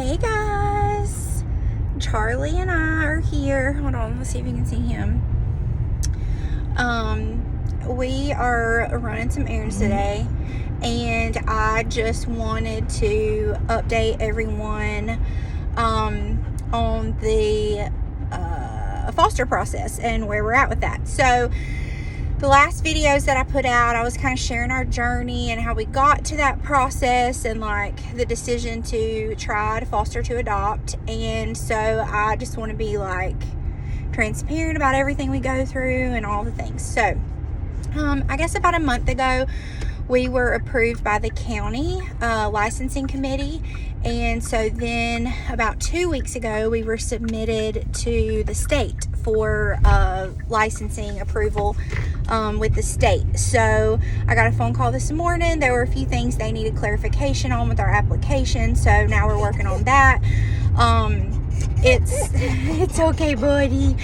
Hey guys, Charlie and I are here. Hold on, let's see if you can see him. We are running some errands today, and I just wanted to update everyone on the foster process and where we're at with that. So the last videos that I put out, I was kind of sharing our journey and how we got to that process and like the decision to try to foster to adopt. And so I just want to be like transparent about everything we go through and all the things. So I guess about a month ago, we were approved by the county licensing committee. And so then about 2 weeks ago, we were submitted to the state for licensing approval with the state. So I got a phone call this morning. There were a few things they needed clarification on with our application. So now we're working on that. It's okay, buddy.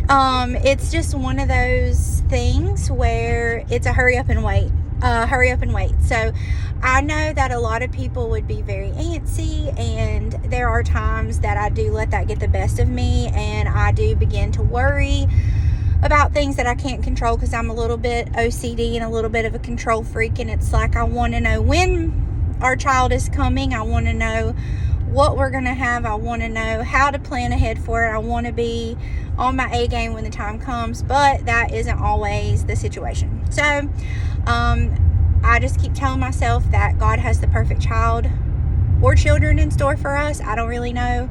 It's just one of those things where it's a hurry up and wait. So I know that a lot of people would be very antsy, and there are times that I do let that get the best of me, and I do begin to worry about things that I can't control because I'm a little bit OCD and a little bit of a control freak. And it's like I want to know when our child is coming. I want to know what we're going to have. I want to know how to plan ahead for it. I want to be on my A game when the time comes, but that isn't always the situation. So I just keep telling myself that God has the perfect child or children in store for us. I don't really know.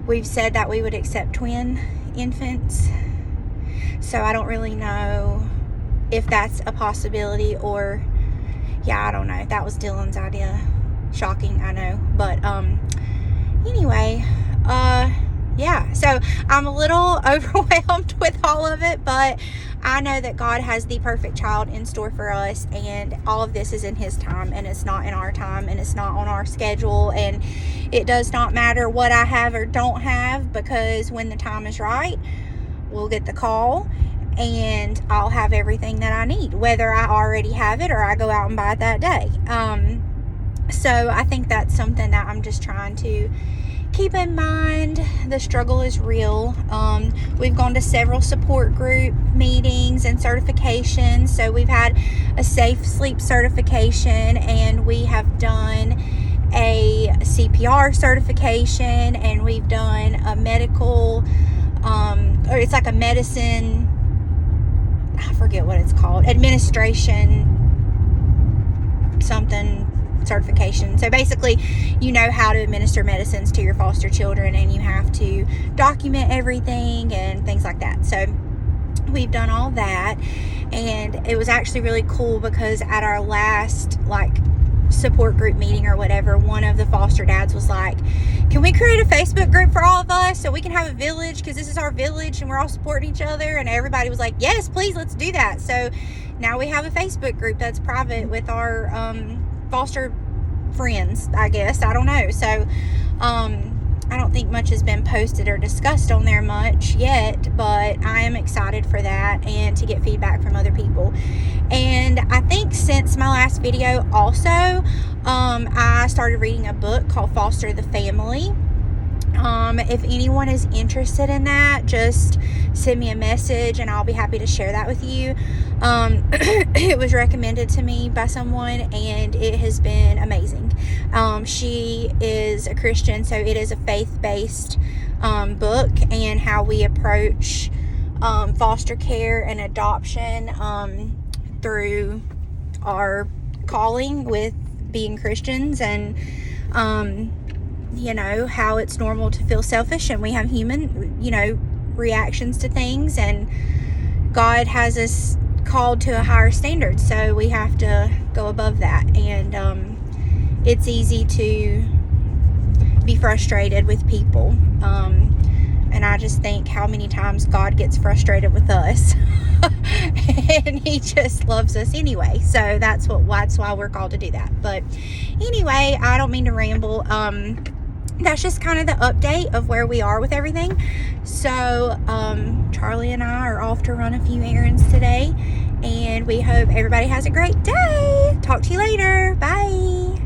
We've said that we would accept twin infants, so I don't really know if that's a possibility, or I don't know. That was Dylan's idea. Shocking, I know, but anyway, so I'm a little overwhelmed with all of it, but I know that God has the perfect child in store for us, and all of this is in His time, and it's not in our time, and it's not on our schedule, and it does not matter what I have or don't have, because when the time is right, we'll get the call, and I'll have everything that I need, whether I already have it or I go out and buy it that day. So I think that's something that I'm just trying to keep in mind. The struggle is real. We've gone to several support group meetings and certifications. So we've had a safe sleep certification, and we have done a CPR certification, and we've done a medical, or it's like a medicine, I forget what it's called, administration something certification. So basically, you know how to administer medicines to your foster children, and you have to document everything and things like that. So we've done all that, and it was actually really cool because at our last support group meeting or whatever, one of the foster dads was like, can we create a Facebook group for all of us so we can have a village, because this is our village and we're all supporting each other? And everybody was like, yes, please, let's do that. So now we have a Facebook group that's private with our foster friends, I guess. I don't know. So I don't think much has been posted or discussed on there much yet, but I am excited for that and to get feedback from other people. And I think since my last video also, I started reading a book called Foster the Family. If anyone is interested in that, just send me a message and I'll be happy to share that with you. It was recommended to me by someone, and it has been amazing. She is a Christian, so it is a faith-based book, and how we approach foster care and adoption through our calling with being Christians, and how it's normal to feel selfish, and we have human, reactions to things, and God has us called to a higher standard, so we have to go above that. And it's easy to be frustrated with people, and I just think how many times God gets frustrated with us and He just loves us anyway. So that's why we're called to do that. But anyway, I don't mean to ramble. That's just kind of the update of where we are with everything. So Charlie and I are off to run a few errands today, and we hope everybody has a great day. Talk to you later. Bye.